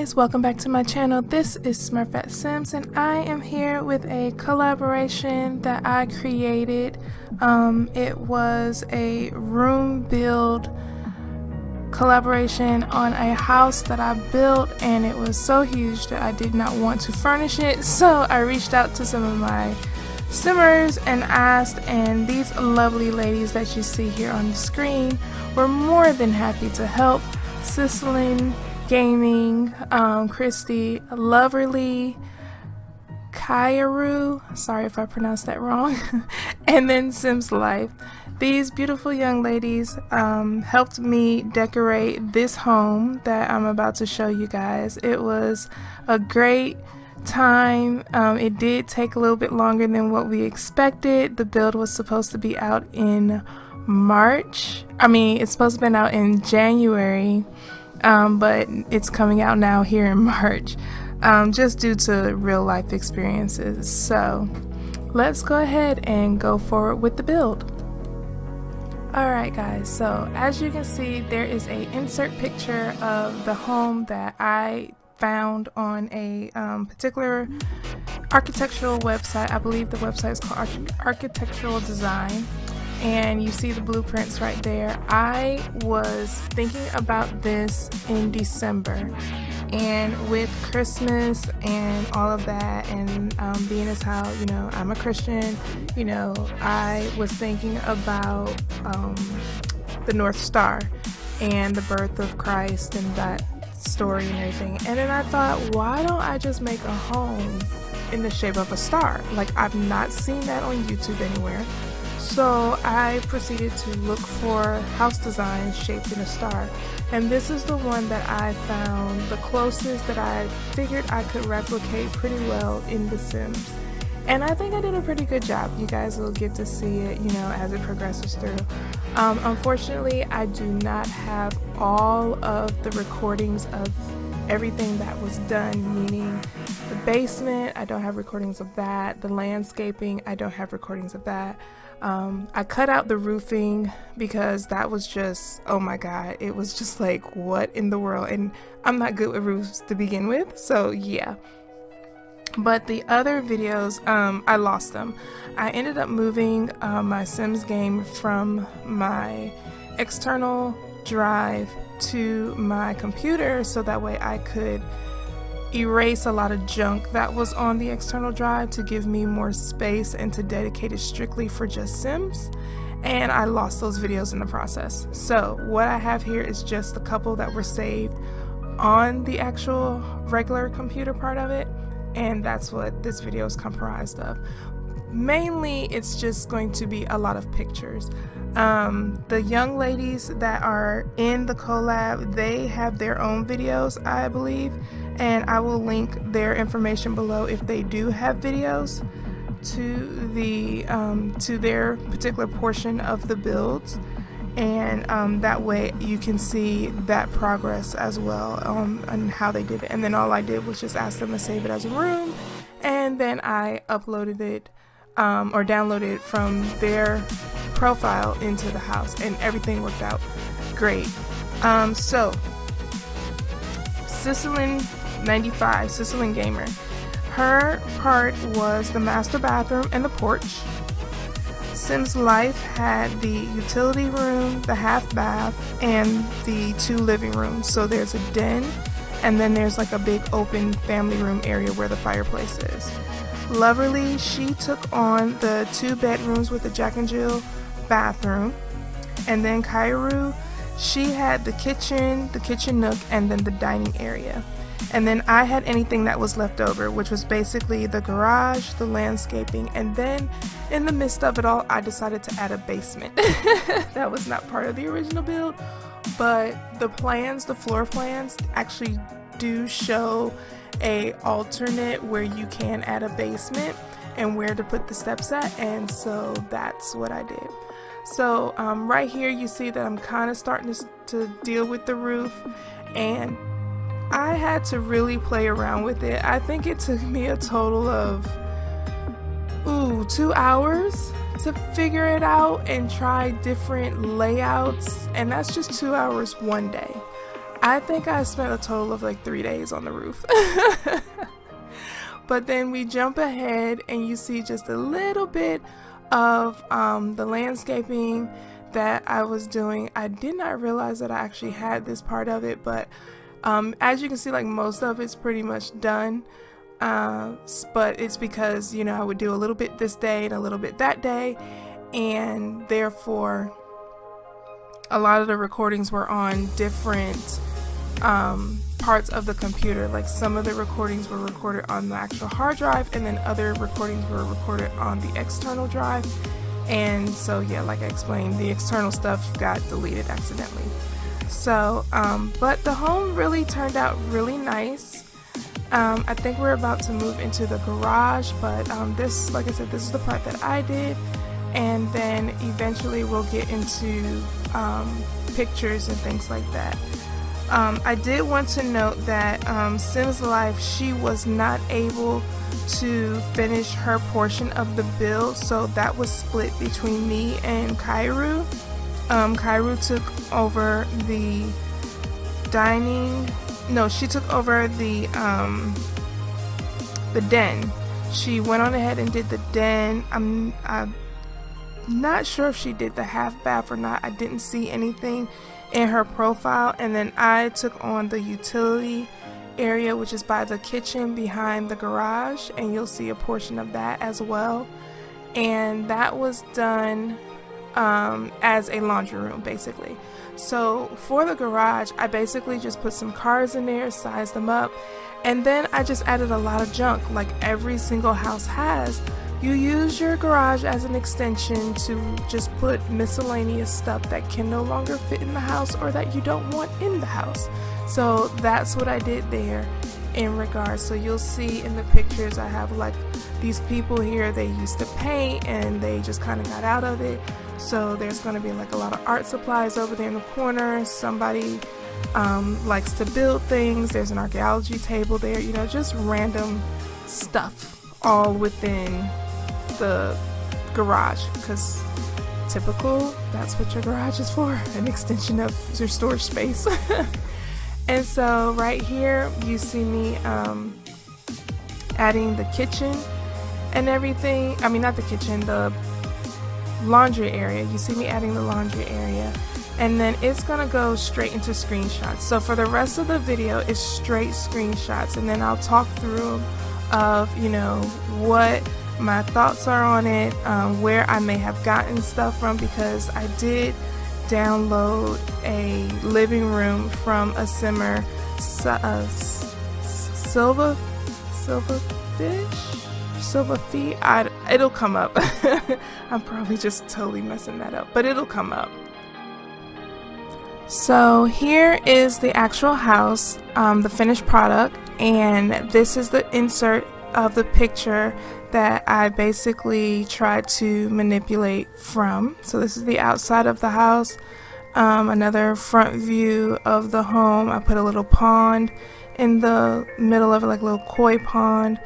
guys, welcome back to my channel. This is Smurfettesims and I am here with a collaboration that I created. It was a room build collaboration on a house that I built, and it was so huge that I did not want to furnish it, so I reached out to some of my simmers and asked, and these lovely ladies that you see here on the screen were more than happy to help. Sicilian Gaming, Christy, Loverrlee, Kyarou, sorry if I pronounced that wrong, and then SimsLyfe. These beautiful young ladies helped me decorate this home that I'm about to show you guys. It was a great time. It did take a little bit longer than what we expected. The build was supposed to be out in March. It's supposed to have been out in January. But it's coming out now here in March, just due to real life experiences. So let's go ahead and go forward with the build. Alright guys, so as you can see, there is a insert picture of the home that I found on a particular architectural website. I believe the website is called Architectural Design. And you see the blueprints right there. I was thinking about this in December, and with Christmas and all of that, and being as how, I'm a Christian, I was thinking about the North Star and the birth of Christ and that story and everything. And then I thought, why don't I just make a home in the shape of a star? Like, I've not seen that on YouTube anywhere. So I proceeded to look for house designs shaped in a star, and this is the one that I found the closest that I figured I could replicate pretty well in The Sims. And I think I did a pretty good job. You guys will get to see it, as it progresses through. Unfortunately, I do not have all of the recordings of everything that was done, meaning the basement, I don't have recordings of that. The landscaping, I don't have recordings of that. I cut out the roofing because that was just, oh my god, it was just like, what in the world? And I'm not good with roofs to begin with, so yeah. But the other videos, I lost them. I ended up moving my Sims game from my external drive to my computer so that way I could erase a lot of junk that was on the external drive to give me more space and to dedicate it strictly for just Sims, and I lost those videos in the process. So what I have here is just a couple that were saved on the actual regular computer part of it, and that's what this video is comprised of. Mainly it's just going to be a lot of pictures. The young ladies that are in the collab, they have their own videos, I believe, and I will link their information below if they do have videos to the to their particular portion of the builds, and that way you can see that progress as well on how they did it. And then all I did was just ask them to save it as a room, and then I uploaded it or downloaded it from their profile into the house, and everything worked out great. So Sicilian 95, Sicilian Gamer, her part was the master bathroom and the porch. SimsLyfe had the utility room, the half bath, and the 2 living rooms. So there's a den, and then there's like a big open family room area where the fireplace is. Loverrlee, she took on the 2 bedrooms with the Jack and Jill bathroom, and then Kyarou, she had the kitchen nook, and then the dining area. And then I had anything that was left over, which was basically the garage, the landscaping, and then in the midst of it all, I decided to add a basement. That was not part of the original build, but the plans, the floor plans, actually do show a alternate where you can add a basement and where to put the steps at, and so that's what I did. So right here you see that I'm kind of starting to deal with the roof, and I had to really play around with it. I think it took me a total of 2 hours to figure it out and try different layouts, and that's just 2 hours one day. I think I spent a total of like 3 days on the roof. But then we jump ahead and you see just a little bit of the landscaping that I was doing. I did not realize that I actually had this part of it, but as you can see, like most of it's pretty much done. But it's because, you know, I would do a little bit this day and a little bit that day, and therefore a lot of the recordings were on different parts of the computer. Like some of the recordings were recorded on the actual hard drive, and then other recordings were recorded on the external drive. And so yeah, like I explained, the external stuff got deleted accidentally. So but the home really turned out really nice. I think we're about to move into the garage, but this, like I said, this is the part that I did, and then eventually we'll get into pictures and things like that. I did want to note that SimsLyfe, she was not able to finish her portion of the build, so that was split between me and Kyarou. Kyarou took over the dining. No, she took over the den. She went on ahead and did the den. I'm not sure if she did the half bath or not. I didn't see anything in her profile. And then I took on the utility area, which is by the kitchen behind the garage, and you'll see a portion of that as well. And that was done as a laundry room, basically. So for the garage, I basically just put some cars in there, sized them up, and then I just added a lot of junk like every single house has. You use your garage as an extension to just put miscellaneous stuff that can no longer fit in the house or that you don't want in the house. So that's what I did there in regards. So you'll see in the pictures I have like these people here, they used to paint and they just kind of got out of it. So there's going to be like a lot of art supplies over there in the corner. Somebody likes to build things. There's an archaeology table there, you know, just random stuff all within the garage, because typical, that's what your garage is for, an extension of your storage space. And so right here you see me adding the kitchen and everything. I mean, not the kitchen, the laundry area. You see me adding the laundry area, and then it's gonna go straight into screenshots. So for the rest of the video, it's straight screenshots, and then I'll talk through of, you know, what my thoughts are on it, where I may have gotten stuff from, because I did download a living room from a simmer, Silverfeet. It'll come up. I'm probably just totally messing that up, but it'll come up. So here is the actual house, the finished product, and this is the insert of the picture that I basically tried to manipulate from. So this is the outside of the house. Another front view of the home. I put a little pond in the middle of it, like a little koi pond.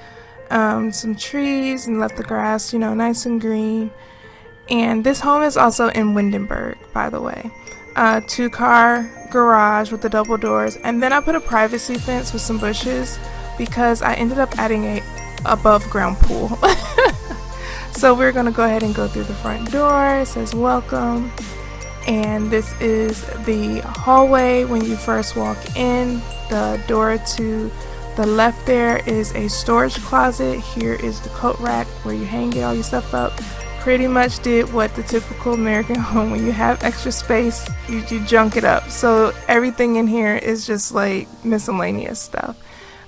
Some trees, and left the grass, you know, nice and green. And this home is also in Windenburg, by the way. 2-car garage with the double doors, and then I put a privacy fence with some bushes because I ended up adding a above ground pool. So we're gonna go ahead and go through the front door. It says welcome, and this is the hallway when you first walk in. The door to the left there is a storage closet. Here is the coat rack where you hang all your stuff up. Pretty much did what the typical American home, when you have extra space, you junk it up. So everything in here is just like miscellaneous stuff.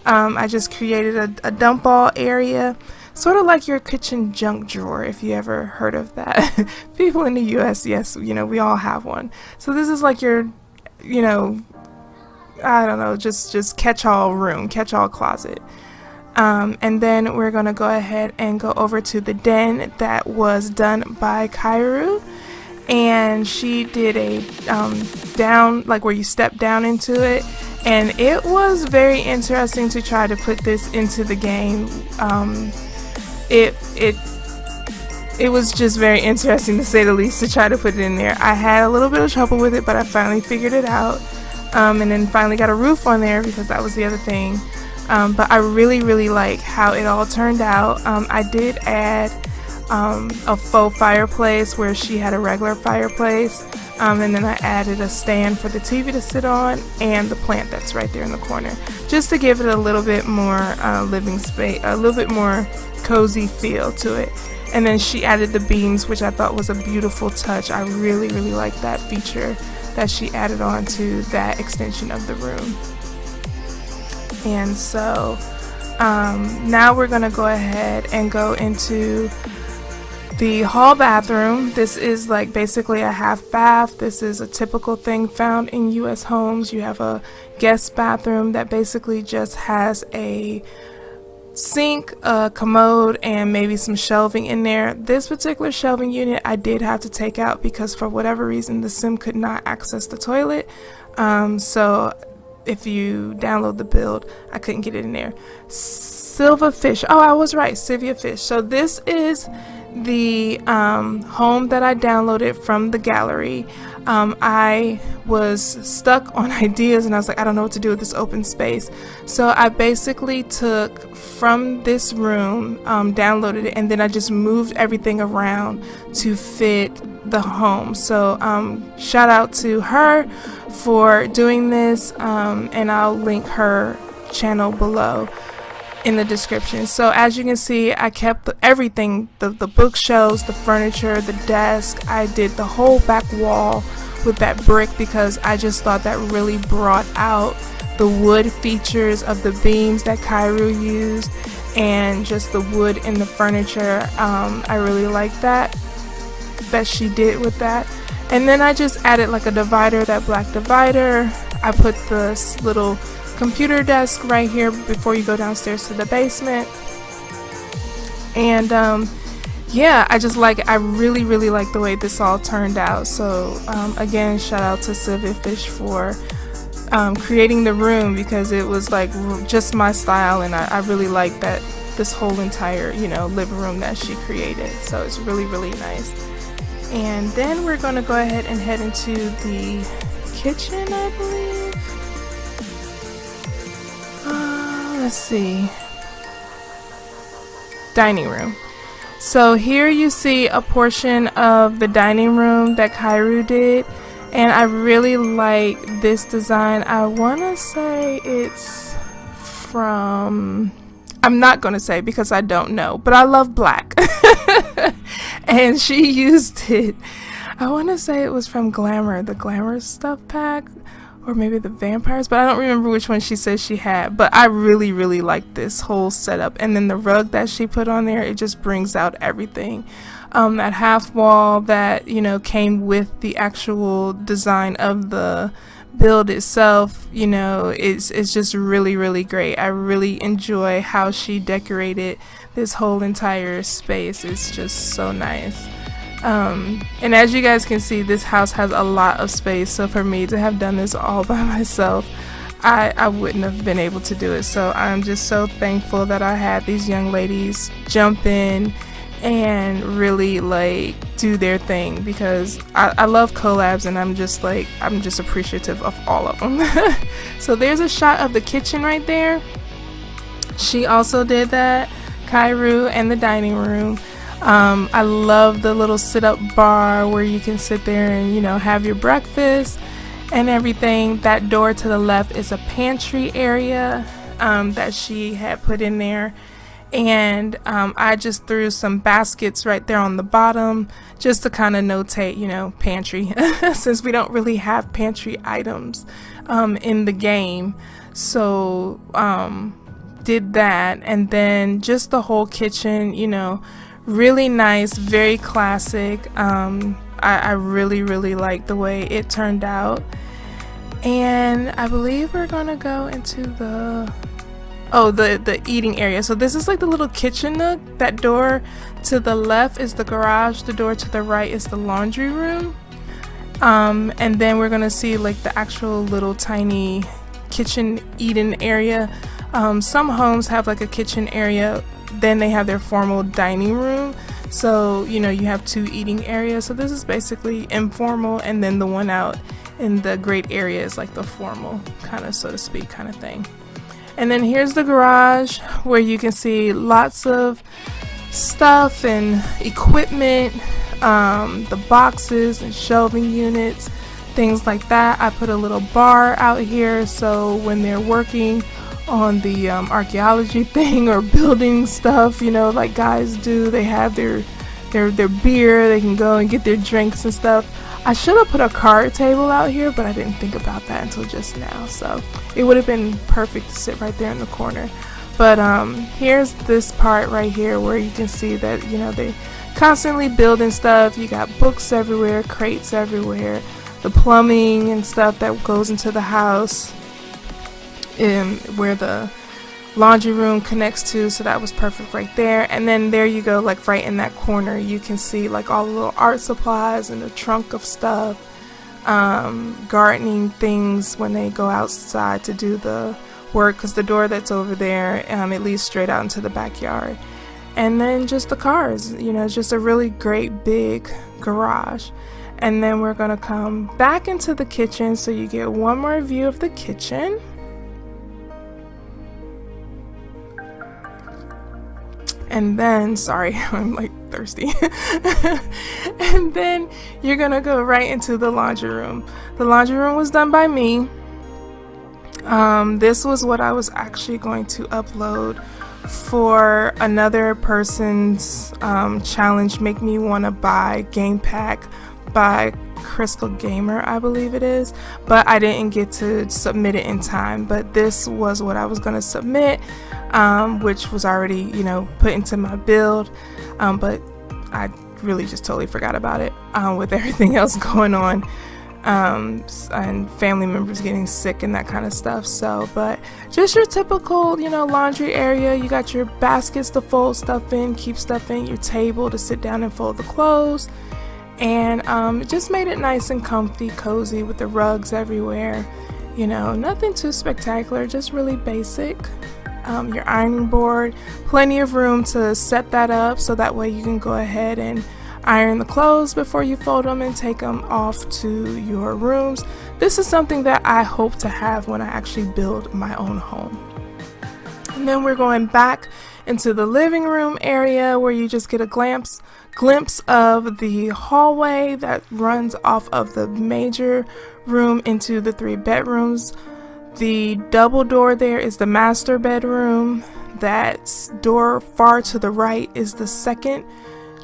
I just created a dump all area, sort of like your kitchen junk drawer, if you ever heard of that. People in the US, yes, you know, we all have one. So this is like your, you know, I don't know, just catch-all room, catch-all closet. And then we're gonna go ahead and go over to the den that was done by Kyarou, and she did a down, like where you step down into it, and it was very interesting to try to put this into the game. It was just very interesting, to say the least, to try to put it in there. I had a little bit of trouble with it, but I finally figured it out. and then finally got a roof on there because that was the other thing. But I really like how it all turned out. I did add a faux fireplace where she had a regular fireplace, and then I added a stand for the TV to sit on and the plant that's right there in the corner, just to give it a little bit more living space, a little bit more cozy feel to it. And then she added the beams, which I thought was a beautiful touch. I really like that feature that she added on to that extension of the room. And so now we're gonna go ahead and go into the hall bathroom. This is like basically a half bath. This is a typical thing found in US homes. You have a guest bathroom that basically just has a sink, a commode, and maybe some shelving in there. This particular shelving unit I did have to take out because for whatever reason the sim could not access the toilet. So if you download the build, I couldn't get it in there. Silverfish, oh, I was right, Silverfish. So this is the home that I downloaded from the gallery. I was stuck on ideas and I was like, I don't know what to do with this open space. So I basically took from this room, downloaded it, and then I just moved everything around to fit the home. So shout out to her for doing this, and I'll link her channel below in the description. So as you can see, I kept everything, the bookshelves, the furniture, the desk. I did the whole back wall with that brick because I just thought that really brought out the wood features of the beams that Kyarou used and just the wood in the furniture. I really like that she did with that. And then I just added like a divider, that black divider. I put this little computer desk right here before you go downstairs to the basement. And yeah, I really like the way this all turned out. So again, shout out to Silverfish for creating the room because it was like just my style, and I really like that this whole entire, you know, living room that she created. So it's really nice. And then we're gonna go ahead and head into the kitchen, I believe. Let's see. Dining room. So here you see a portion of the dining room that Kyarou did, and I really like this design. I want to say it's from, I'm not going to say because I don't know, but I love black. And she used it, I want to say it was from Glamour, the Glamour stuff pack, or maybe the vampires, but I don't remember which one she said she had. But I really like this whole setup, and then the rug that she put on there, it just brings out everything. That half wall that, you know, came with the actual design of the build itself, you know, it's just really great. I really enjoy how she decorated this whole entire space. It's just so nice. And as you guys can see, this house has a lot of space, so for me to have done this all by myself, I wouldn't have been able to do it. So I'm just so thankful that I had these young ladies jump in and really like do their thing, because I love collabs, and I'm just appreciative of all of them. So there's a shot of the kitchen right there. She also did that, Kyarou, and the dining room. I love the little sit-up bar where you can sit there and, you know, have your breakfast and everything. That door to the left is a pantry area that she had put in there. And I just threw some baskets right there on the bottom just to kind of notate, you know, pantry, since we don't really have pantry items in the game. So did that, and then just the whole kitchen, you know, really nice, very classic. I really like the way it turned out. And I believe we're gonna go into the eating area. So this is like the little kitchen nook. That door to the left is the garage, the door to the right is the laundry room, and then we're gonna see like the actual little tiny kitchen eating area. Some homes have like a kitchen area, then they have their formal dining room, so you know you have two eating areas. So this is basically informal, and then the one out and the great area is like the formal kind of, so to speak, kind of thing. And then here's the garage, where you can see lots of stuff and equipment, the boxes and shelving units, things like that. I put a little bar out here, so when they're working on the archaeology thing or building stuff, you know, like guys do, they have their beer, they can go and get their drinks and stuff. I should have put a card table out here, but I didn't think about that until just now, so it would have been perfect to sit right there in the corner. But here's this part right here where you can see that, you know, they constantly building stuff. You got books everywhere, crates everywhere, the plumbing and stuff that goes into the house, where the laundry room connects to, so that was perfect right there. And then there you go, like right in that corner, you can see like all the little art supplies and the trunk of stuff, gardening things when they go outside to do the work, because the door that's over there, it leads straight out into the backyard. And then just the cars, you know, just a really great big garage. And then we're gonna come back into the kitchen, so you get one more view of the kitchen. And then, sorry, I'm like thirsty. And then you're gonna go right into the laundry room. The laundry room was done by me. This was what I was actually going to upload for another person's challenge, Make Me Wanna Buy Game Pack by Crystal Gamer, I believe it is, but I didn't get to submit it in time. But this was what I was going to submit, which was already, you know, put into my build, but I really just totally forgot about it with everything else going on, and family members getting sick and that kind of stuff. So, but just your typical, you know, laundry area. You got your baskets to fold stuff in, keep stuff in, your table to sit down and fold the clothes. And it just made it nice and comfy, cozy, with the rugs everywhere. You know, nothing too spectacular, just really basic. Your ironing board, plenty of room to set that up, so that way you can go ahead and iron the clothes before you fold them and take them off to your rooms. This is something that I hope to have when I actually build my own home. And then we're going back into the living room area, where you just get a glimpse of the hallway that runs off of the major room into the 3 bedrooms. The double door there is the master bedroom. That door far to the right is the second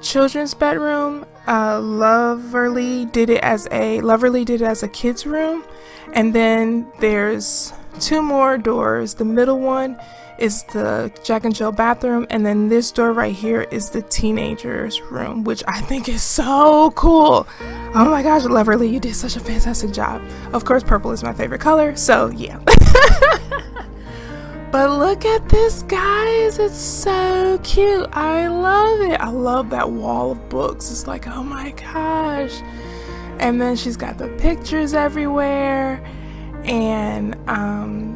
children's bedroom. Loverrlee did it as a kids room. And then there's 2 more doors. The middle one is the Jack and Jill bathroom, and then this door right here is the teenagers room, which I think is so cool. Oh my gosh, Loverrlee, you did such a fantastic job. Of course, purple is my favorite color, so yeah. But look at this, guys, it's so cute. I love it. I love that wall of books. It's like, oh my gosh. And then she's got the pictures everywhere, and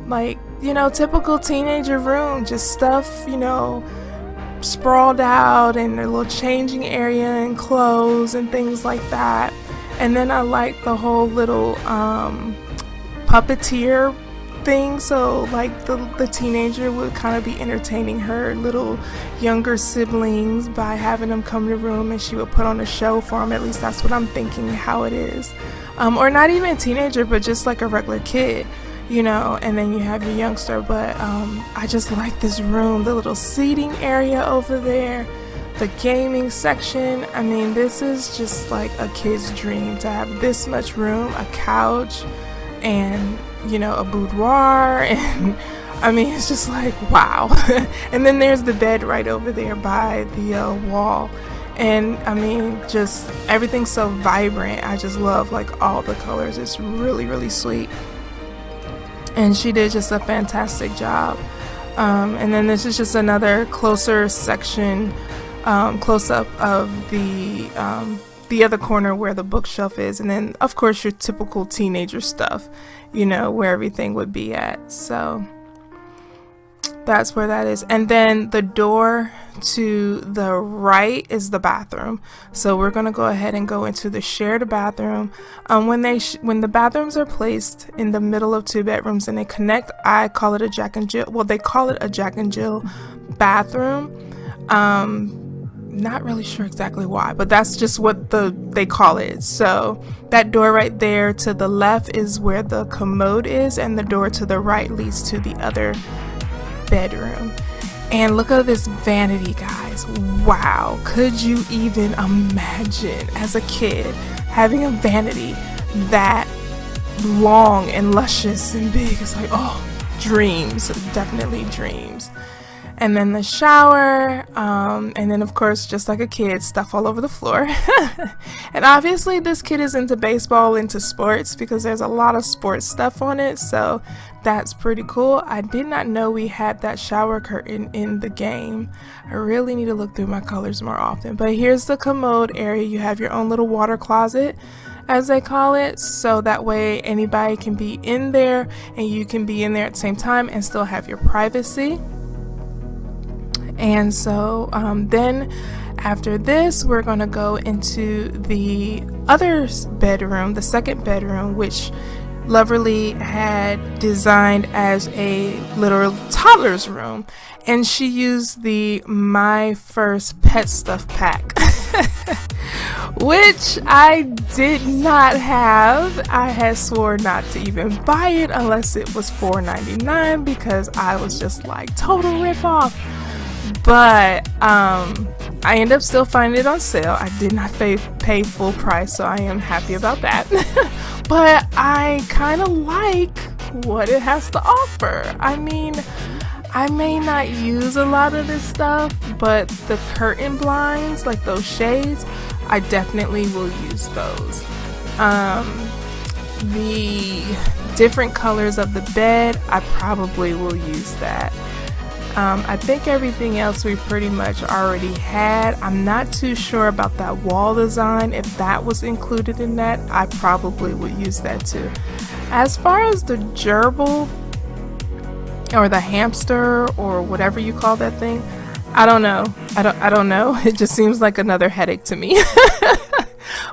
like, you know, typical teenager room, just stuff, you know, sprawled out, and a little changing area and clothes and things like that. And then I like the whole little puppeteer thing, so like the teenager would kind of be entertaining her little younger siblings by having them come to the room, and she would put on a show for them. At least that's what I'm thinking how it is. Or not even a teenager, but just like a regular kid, you know. And then you have your youngster. But I just like this room, the little seating area over there, the gaming section. I mean, this is just like a kid's dream to have this much room, a couch, and, you know, a boudoir. And I mean, it's just like, wow. And then there's the bed right over there by the wall. And I mean, just everything's so vibrant. I just love like all the colors. It's really, really sweet. And she did just a fantastic job. And then this is just another closer section, close up of the other corner where the bookshelf is. And then of course your typical teenager stuff, you know, where everything would be at. So that's where that is. And then the door to the right is the bathroom. So we're going to go ahead and go into the shared bathroom. When the bathrooms are placed in the middle of two bedrooms and they connect, I call it a Jack and Jill. Well, they call it a Jack and Jill bathroom. Not really sure exactly why, but that's just what they call it. So that door right there to the left is where the commode is, and the door to the right leads to the other bedroom. And look at this vanity, guys. Wow, could you even imagine as a kid having a vanity that long and luscious and big? It's like, oh, dreams, definitely dreams. And then the shower, and then of course, just like a kid, stuff all over the floor. And obviously this kid is into baseball, into sports, because there's a lot of sports stuff on it, so that's pretty cool. I did not know we had that shower curtain in the game. I really need to look through my colors more often. But here's the commode area. You have your own little water closet, as they call it, so that way anybody can be in there and you can be in there at the same time and still have your privacy. And so then after this, we're going to go into the other bedroom, the second bedroom, which Loverrlee had designed as a literal toddler's room. And she used the My First Pet Stuff pack, which I did not have. I had swore not to even buy it unless it was $4.99, because I was just like, total ripoff. But I ended up still finding it on sale. I did not pay full price, so I am happy about that. But I kind of like what it has to offer. I mean, I may not use a lot of this stuff, but the curtain blinds, like those shades, I definitely will use those. The different colors of the bed, I probably will use that. I think everything else we pretty much already had. I'm not too sure about that wall design. If that was included in that, I probably would use that too. As far as the gerbil or the hamster or whatever you call that thing, I don't know. I don't know. It just seems like another headache to me.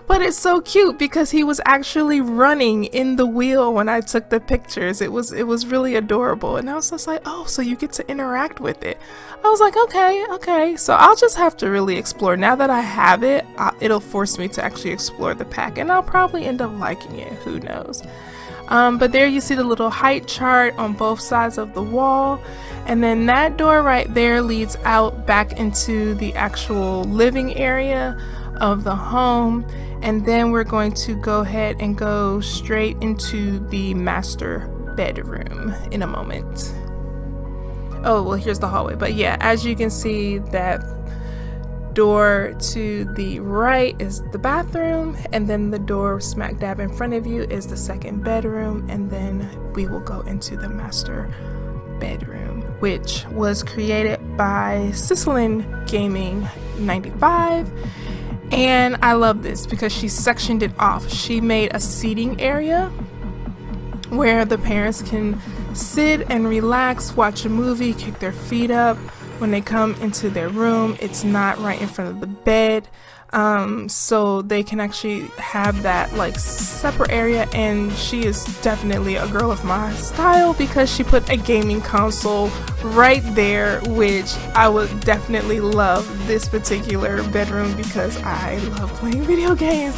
But it's so cute because he was actually running in the wheel when I took the pictures. It was really adorable, and I was just like, oh, so you get to interact with it. I was like, okay. So I'll just have to really explore. Now that I have it, it'll force me to actually explore the pack, and I'll probably end up liking it. Who knows? But there you see the little height chart on both sides of the wall. And then that door right there leads out back into the actual living area of the home. And then we're going to go ahead and go straight into the master bedroom in a moment. Oh, well, here's the hallway. But yeah, as you can see, that door to the right is the bathroom, and then the door smack dab in front of you is the second bedroom, and then we will go into the master bedroom, which was created by Sicilian Gaming 95. And I love this because she sectioned it off. She made a seating area where the parents can sit and relax, watch a movie, kick their feet up. When they come into their room, it's not right in front of the bed, so they can actually have that like separate area. And she is definitely a girl of my style because she put a gaming console right there, which I would definitely love this particular bedroom because I love playing video games.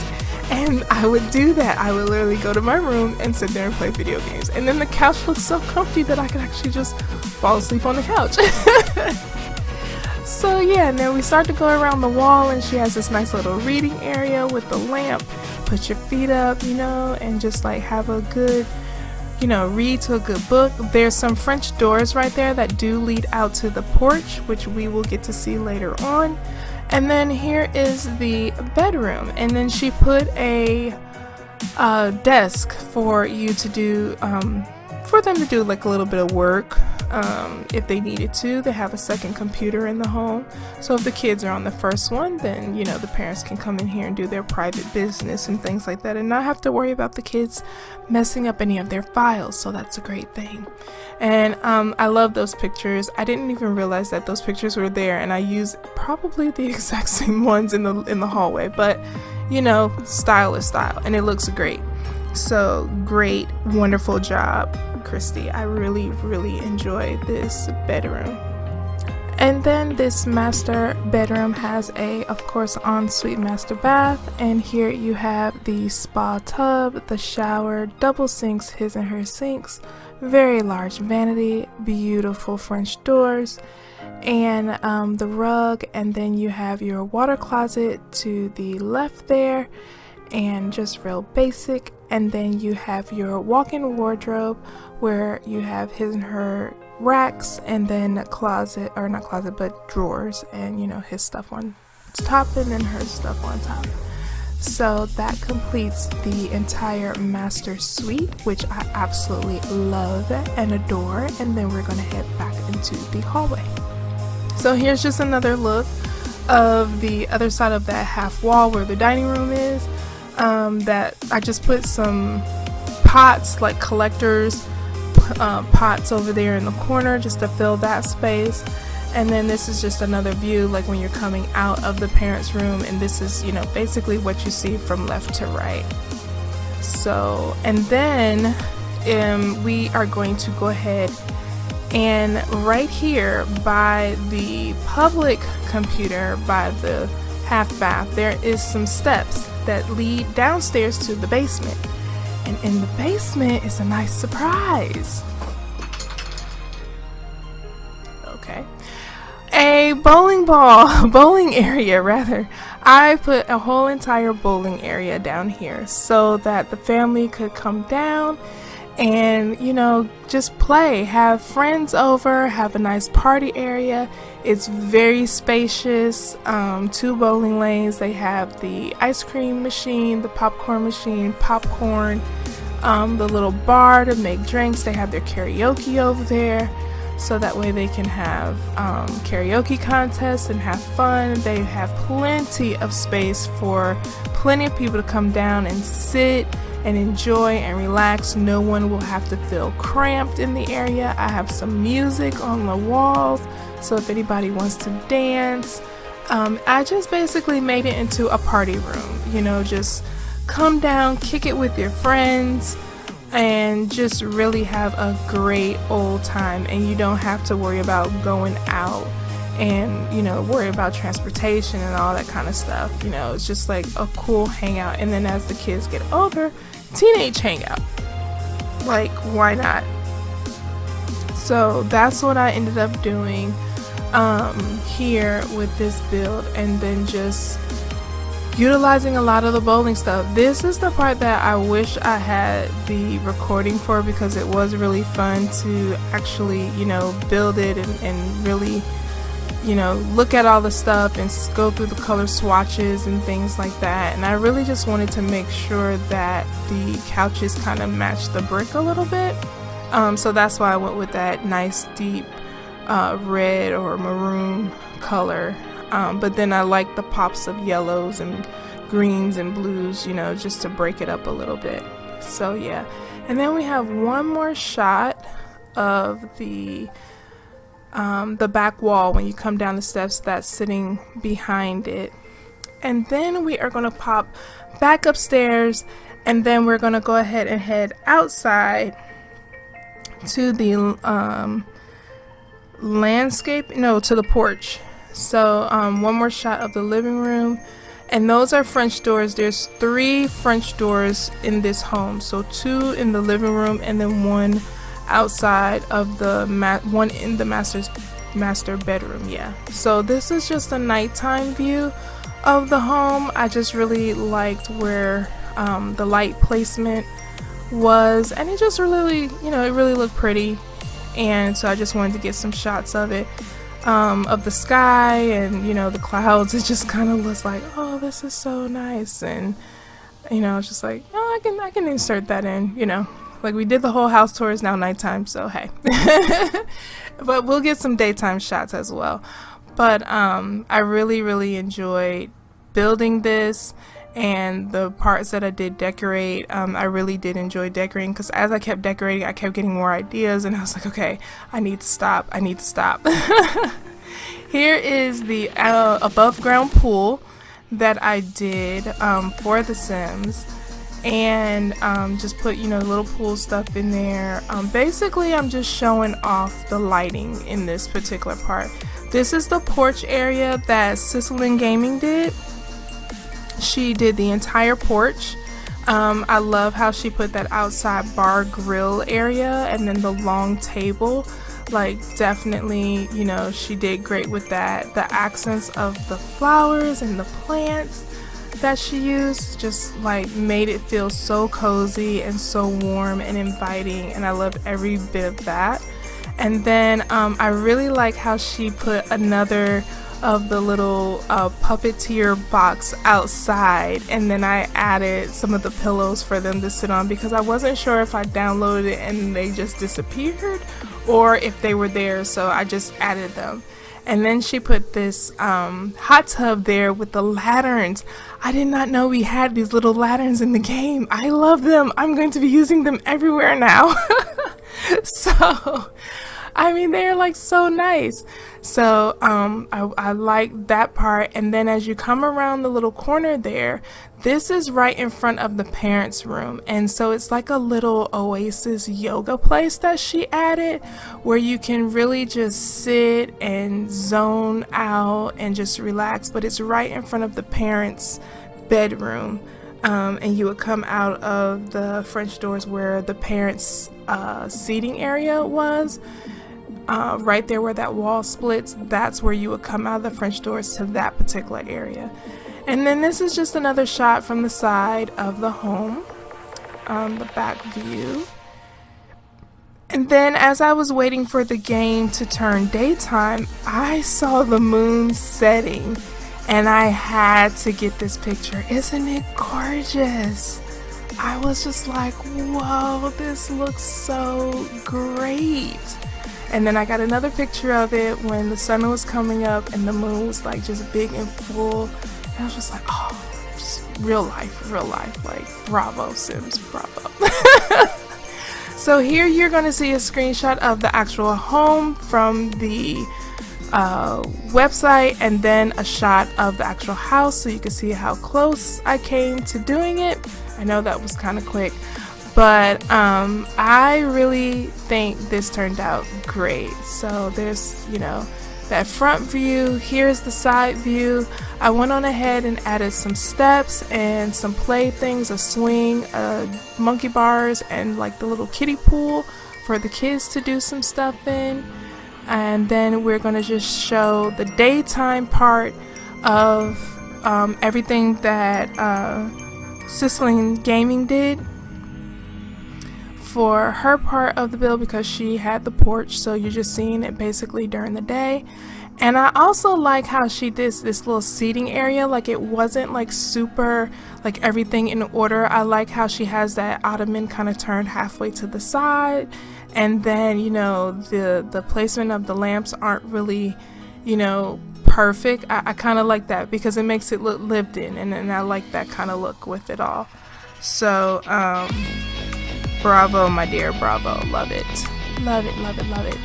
And I would do that. I would literally go to my room and sit there and play video games. And then the couch looks so comfy that I could actually just fall asleep on the couch. So yeah, and then we start to go around the wall, and she has this nice little reading area with the lamp. Put your feet up, and just like have a good, read to a good book. There's some French doors right there that do lead out to the porch, which we will get to see later on. And then here is the bedroom, and then she put a desk for you to do, for them to do like a little bit of work. If they needed to. They have a second computer in the home, so if the kids are on the first one, then the parents can come in here and do their private business and things like that and not have to worry about the kids messing up any of their files, so that's a great thing. And I love those pictures. I didn't even realize that those pictures were there, and I used probably the exact same ones in the hallway, but you know, style is style, and it looks great. So great, wonderful job, Christy. I really enjoyed this bedroom. And then this master bedroom has a, of course, ensuite master bath, and here you have the spa tub, the shower, double sinks, his and her sinks, very large vanity, beautiful French doors, and the rug, and then you have your water closet to the left there, and just real basic. And then you have your walk-in wardrobe where you have his and her racks, and then a closet, or not closet, but drawers, and you know, his stuff on top and then her stuff on top. So that completes the entire master suite, which I absolutely love and adore. And then we're gonna head back into the hallway. So here's just another look of the other side of that half wall where the dining room is. That I just put some pots, like collectors pots over there in the corner, just to fill that space. And then this is just another view, like when you're coming out of the parents' room, and this is, you know, basically what you see from left to right. So, and then we are going to go ahead and right here by the public computer, by the half bath, there is some steps that lead downstairs to the basement. And in the basement is a nice surprise. Okay. A bowling area rather. I put a whole entire bowling area down here so that the family could come down and, you know, just play, have friends over, have a nice party area. It's very spacious, 2 bowling lanes. They have the ice cream machine, the popcorn machine, popcorn, the little bar to make drinks. They have their karaoke over there, so that way they can have karaoke contests and have fun. They have plenty of space for plenty of people to come down and sit and enjoy and relax. No one will have to feel cramped in the area. I have some music on the walls, so if anybody wants to dance, I just basically made it into a party room. You know, just come down, kick it with your friends, and just really have a great old time. And you don't have to worry about going out and, you know, worry about transportation and all that kind of stuff. You know, it's just like a cool hangout. And then as the kids get older, teenage hangout. Like, why not? So that's what I ended up doing here with this build, and then just utilizing a lot of the bowling stuff. This is the part that I wish I had the recording for, because it was really fun to actually, you know, build it and really, you know, look at all the stuff and go through the color swatches and things like that. And I really just wanted to make sure that the couches kind of matched the brick a little bit. So that's why I went with that nice deep red or maroon color. But then I like the pops of yellows and greens and blues, you know, just to break it up a little bit. So yeah. And then we have one more shot of the back wall when you come down the steps that's sitting behind it. And then we are going to pop back upstairs, and then we're going to go ahead and head outside to the to the porch. So one more shot of the living room, and those are French doors. There's 3 French doors in this home, so 2 in the living room and then 1 outside of the one in the master bedroom. Yeah, so this is just a nighttime view of the home. I just really liked where the light placement was, and it just really, you know, it really looked pretty. And so I just wanted to get some shots of it, of the sky and, you know, the clouds. It just kind of looks like, oh, this is so nice. And, you know, it's just like, oh, I can insert that in, you know. Like, we did the whole house tour, is now nighttime, so hey. But we'll get some daytime shots as well. But I really enjoyed building this and the parts that I did decorate, I really did enjoy decorating, because as I kept decorating I kept getting more ideas, and I was like, okay, I need to stop. Here is the above ground pool that I did for The Sims, and just put, you know, little pool stuff in there. Basically I'm just showing off the lighting in this particular part. This is the porch area that Sicilian Gaming did. She did the entire porch. I love how she put that outside bar grill area, and then the long table. Like, definitely, you know, she did great with that. The accents of the flowers and the plants that she used just like made it feel so cozy and so warm and inviting, and I love every bit of that. And then I really like how she put another of the little puppeteer box outside, and then I added some of the pillows for them to sit on, because I wasn't sure if I downloaded it and they just disappeared or if they were there, so I just added them. And then she put this hot tub there with the lanterns. I did not know we had these little lanterns in the game. I love them. I'm going to be using them everywhere now. So, I mean, they're like so nice. So I like that part. And then as you come around the little corner there, this is right in front of the parents' room, and so it's like a little oasis yoga place that she added, where you can really just sit and zone out and just relax. But it's right in front of the parents' bedroom, and you would come out of the French doors where the parents' seating area was. Right there where that wall splits, that's where you would come out of the French doors to that particular area. And then this is just another shot from the side of the home, the back view. And then as I was waiting for the game to turn daytime, I saw the moon setting, and I had to get this picture. Isn't it gorgeous? I was just like, whoa, this looks so great. And then I got another picture of it when the sun was coming up and the moon was like just big and full. And I was just like, oh, just real life, like, bravo, Sims, bravo. So here you're going to see a screenshot of the actual home from the website, and then a shot of the actual house, so you can see how close I came to doing it. I know that was kind of quick, but I really think this turned out great. So there's, you know, that front view. Here's the side view. I went on ahead and added some steps and some playthings, a swing, monkey bars, and like the little kiddie pool for the kids to do some stuff in. And then we're going to just show the daytime part of everything that Sicilian Gaming did for her part of the build, because she had the porch, so you're just seeing it basically during the day. And I also like how she did this little seating area. Like, it wasn't like super like everything in order. I like how she has that ottoman kind of turned halfway to the side, and then, you know, the placement of the lamps aren't really, you know, perfect. I kind of like that because it makes it look lived in, and I like that kind of look with it all. So bravo, my dear, bravo. Love it, love it, love it, love it.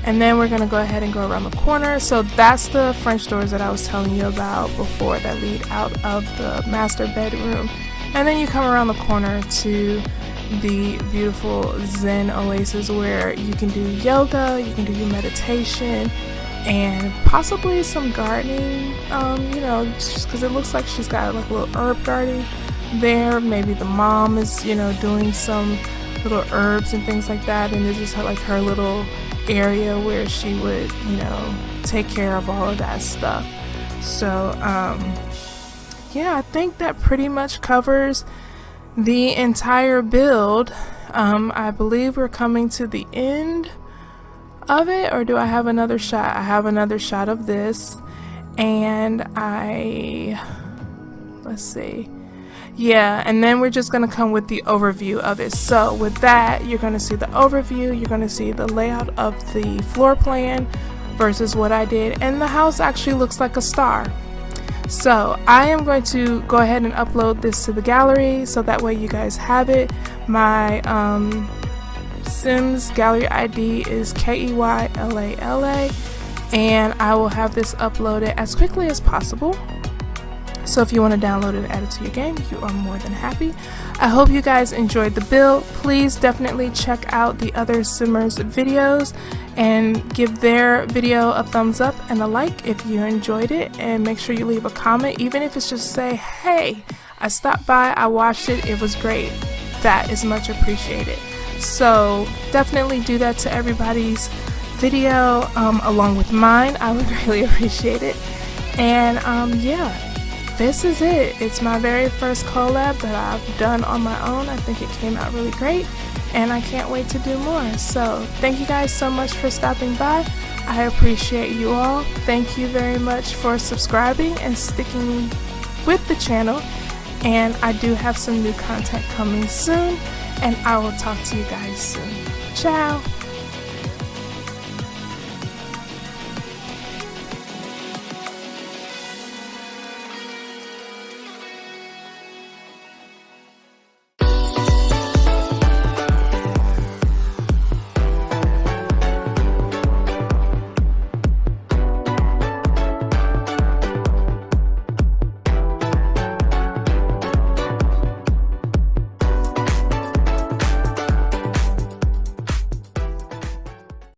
And then we're going to go ahead and go around the corner. So that's the French doors that I was telling you about before that lead out of the master bedroom. And then you come around the corner to the beautiful Zen oasis where you can do yoga, you can do your meditation, and possibly some gardening, you know, just because it looks like she's got like a little herb garden there. Maybe the mom is, you know, doing some little herbs and things like that, and this is her, like, her little area where she would, you know, take care of all of that stuff. So yeah, I think that pretty much covers the entire build. I believe we're coming to the end of it, or do I have another shot? I have another shot of this, and let's see. Yeah, and then we're just going to come with the overview of it. So with that, you're going to see the overview, you're going to see the layout of the floor plan versus what I did, and the house actually looks like a star. So I am going to go ahead and upload this to the gallery so that way you guys have it. My Sims gallery ID is KEYLALA, and I will have this uploaded as quickly as possible. So if you want to download it and add it to your game, you are more than happy. I hope you guys enjoyed the build. Please definitely check out the other Simmers videos and give their video a thumbs up and a like if you enjoyed it, and make sure you leave a comment, even if it's just say, hey, I stopped by, I watched it, it was great. That is much appreciated. So definitely do that to everybody's video along with mine. I would really appreciate it. And yeah, this is it. It's my very first collab that I've done on my own. I think it came out really great, and I can't wait to do more. So thank you guys so much for stopping by. I appreciate you all. Thank you very much for subscribing and sticking with the channel. And I do have some new content coming soon, and I will talk to you guys soon. Ciao!